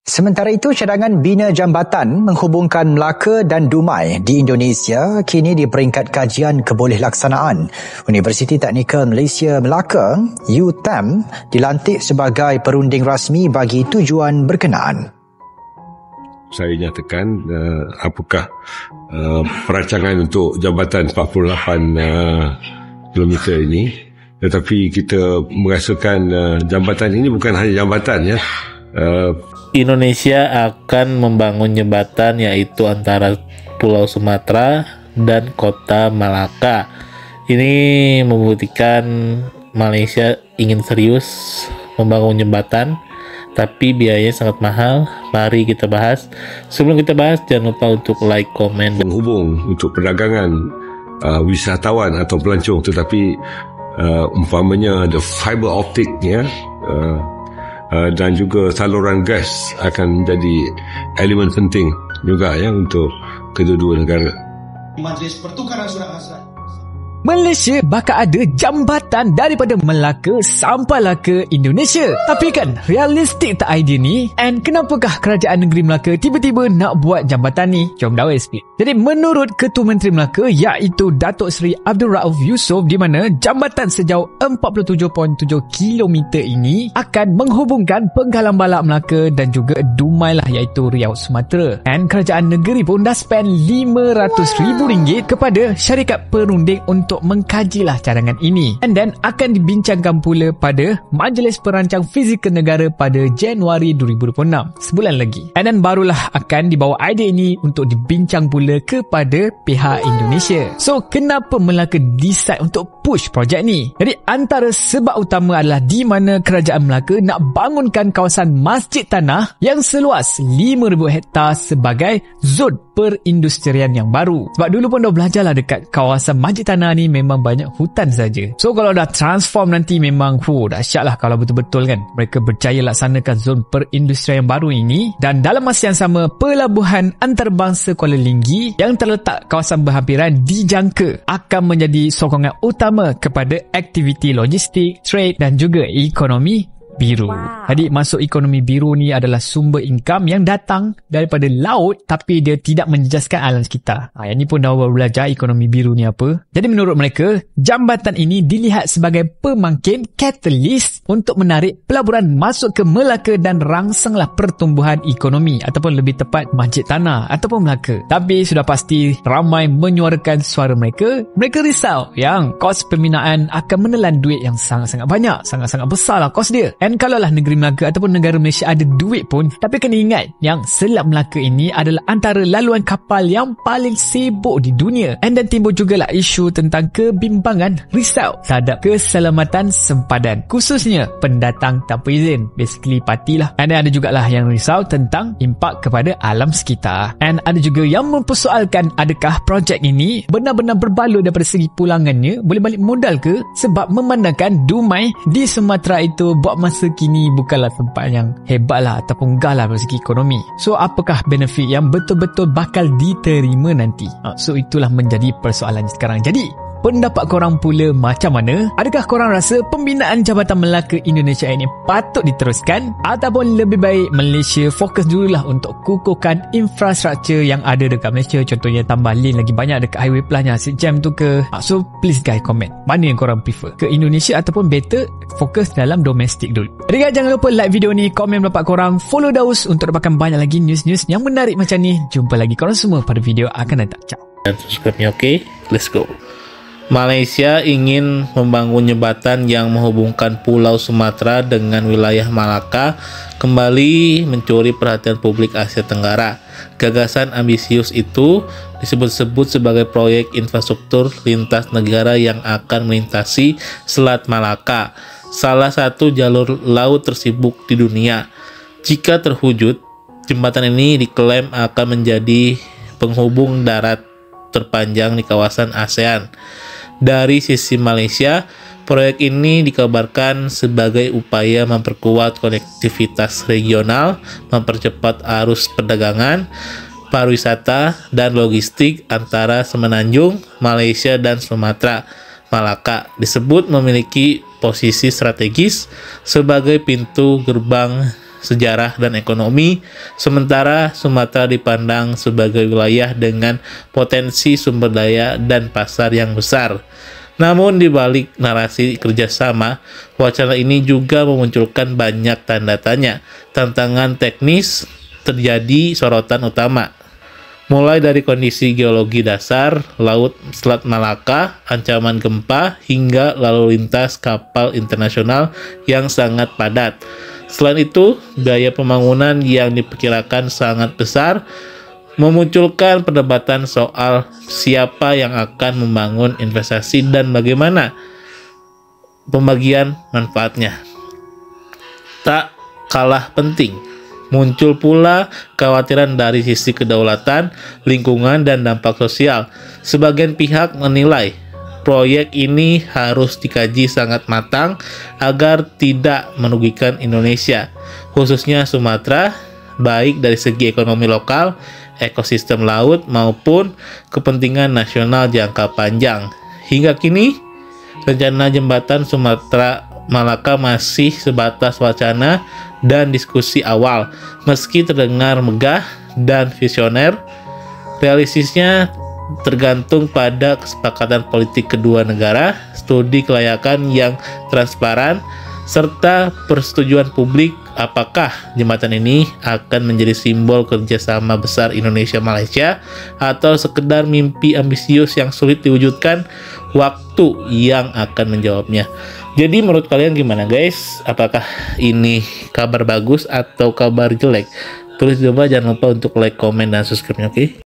Sementara itu, cadangan bina jambatan menghubungkan Melaka dan Dumai di Indonesia kini di peringkat kajian kebolehaksanaan. Universiti Teknikal Malaysia Melaka, UTM, dilantik sebagai perunding rasmi bagi tujuan berkenaan. Saya nyatakan apakah perancangan untuk jambatan 48 kilometer ini, tetapi kita merasakan jambatan ini bukan hanya jambatan, ya. Indonesia akan membangun jembatan yaitu antara Pulau Sumatera dan Kota Malaka. Ini membuktikan Malaysia ingin serius membangun jembatan, tapi biayanya sangat mahal. Mari kita bahas. Sebelum kita bahas, jangan lupa untuk like, komen, menghubung untuk perdagangan wisatawan atau pelancong, tetapi umpamanya the fiber optic, ya, dan juga saluran gas akan menjadi elemen penting juga, ya, untuk kedua-dua negara. Majlis Pertukaran Surat Hasrat Malaysia bakal ada jambatan daripada Melaka sampailah ke Indonesia. Tapi kan, realistik tak idea ni? And kenapakah kerajaan negeri Melaka tiba-tiba nak buat jambatan ni? Jom Dawai explain. Jadi menurut Ketua Menteri Melaka iaitu Datuk Seri Abdul Rauf Yusof, di mana jambatan sejauh 47.7 km ini akan menghubungkan Penggalang Balak Melaka dan juga Dumai lah, iaitu Riau, Sumatera. And kerajaan negeri pun dah spend RM500,000 kepada syarikat perunding untuk mengkajilah cadangan ini, and then akan dibincangkan pula pada Majlis Perancang Fizikal Negara pada Januari 2026, sebulan lagi. And then barulah akan dibawa idea ini untuk dibincang pula kepada pihak Indonesia. So kenapa Melaka decide untuk push projek ni? Jadi antara sebab utama adalah di mana kerajaan Melaka nak bangunkan kawasan masjid tanah yang seluas 5,000 hektar sebagai zon perindustrian yang baru. Sebab dulu pun dah belajarlah dekat kawasan masjid tanah ni memang banyak hutan saja. So kalau dah transform nanti memang dahsyat lah kalau betul-betul kan mereka berjaya laksanakan zon perindustrian yang baru ini. Dan dalam masa yang sama, pelabuhan antarabangsa Kuala Linggi yang terletak kawasan berhampiran dijangka akan menjadi sokongan utama kepada aktiviti logistik, trade dan juga ekonomi biru. Jadi masuk ekonomi biru ni adalah sumber income yang datang daripada laut tapi dia tidak menjejaskan alam sekitar. Yang ni pun dah belajar ekonomi biru ni apa. Jadi menurut mereka, jambatan ini dilihat sebagai pemangkin catalyst untuk menarik pelaburan masuk ke Melaka dan rangsanglah pertumbuhan ekonomi, ataupun lebih tepat masjid tanah ataupun Melaka. Tapi sudah pasti ramai menyuarakan suara mereka. Mereka risau yang kos pembinaan akan menelan duit yang sangat-sangat banyak, sangat-sangat besar lah kos dia. Dan kalaulah negeri Melaka ataupun negara Malaysia ada duit pun, tapi kena ingat yang Selat Melaka ini adalah antara laluan kapal yang paling sibuk di dunia. Dan timbul jugalah isu tentang kebimbangan, risau terhadap keselamatan sempadan, khususnya pendatang tanpa izin, basically parti lah. Dan ada jugalah yang risau tentang impak kepada alam sekitar. Dan ada juga yang mempersoalkan adakah projek ini benar-benar berbaloi daripada segi pulangannya, boleh balik modal ke? Sebab memandangkan Dumai di Sumatera itu buat masa kini bukanlah tempat yang hebat lah ataupun gah lah dari segi ekonomi. So apakah benefit yang betul-betul bakal diterima nanti? So itulah menjadi persoalan sekarang. Jadi pendapat korang pula macam mana? Adakah korang rasa pembinaan Jabatan Melaka Indonesia ini patut diteruskan, ataupun lebih baik Malaysia fokus dululah untuk kukuhkan infrastruktur yang ada dekat Malaysia, contohnya tambah lane lagi banyak dekat highway plus-nya, asyik jam tu ke? So please guys, komen mana yang korang prefer, ke Indonesia ataupun better fokus dalam domestik dulu. Jadi guys, jangan lupa like video ni, komen pendapat korang, follow Daus untuk dapatkan banyak lagi news-news yang menarik macam ni. Jumpa lagi korang semua pada video akan datang. Ciao. dan subscribe-nya. Oke, let's go. Malaysia ingin membangun jembatan yang menghubungkan Pulau Sumatera dengan wilayah Malaka kembali mencuri perhatian publik Asia Tenggara. Gagasan ambisius itu disebut-sebut sebagai proyek infrastruktur lintas negara yang akan melintasi Selat Malaka, salah satu jalur laut tersibuk di dunia. Jika terwujud, jembatan ini diklaim akan menjadi penghubung darat terpanjang di kawasan ASEAN. Dari sisi Malaysia, proyek ini dikabarkan sebagai upaya memperkuat konektivitas regional, mempercepat arus perdagangan, pariwisata, dan logistik antara Semenanjung, Malaysia, dan Sumatera. Malaka disebut memiliki posisi strategis sebagai pintu gerbang sejarah, dan ekonomi, sementara Sumatera dipandang sebagai wilayah dengan potensi sumber daya dan pasar yang besar. Namun di balik narasi kerjasama, wacana ini juga memunculkan banyak tanda tanya. Tantangan teknis terjadi sorotan utama, mulai dari kondisi geologi dasar, laut Selat Malaka, ancaman gempa, hingga lalu lintas kapal internasional yang sangat padat. Selain itu, biaya pembangunan yang diperkirakan sangat besar, memunculkan perdebatan soal siapa yang akan membangun investasi dan bagaimana pembagian manfaatnya. Tak kalah penting, muncul pula kekhawatiran dari sisi kedaulatan, lingkungan, dan dampak sosial. Sebagian pihak menilai proyek ini harus dikaji sangat matang agar tidak merugikan Indonesia, khususnya Sumatera, baik dari segi ekonomi lokal, ekosistem laut, maupun kepentingan nasional jangka panjang. Hingga kini, rencana jembatan Sumatera Malaka masih sebatas wacana dan diskusi awal. Meski terdengar megah dan visioner, realistisnya tergantung pada kesepakatan politik kedua negara, studi kelayakan yang transparan, serta persetujuan publik apakah jembatan ini akan menjadi simbol kerjasama besar Indonesia-Malaysia atau sekedar mimpi ambisius yang sulit diwujudkan. Waktu yang akan menjawabnya. Jadi menurut kalian gimana guys? Apakah ini kabar bagus atau kabar jelek? Tulis coba, jangan lupa untuk like, komen, dan subscribe-nya, oke?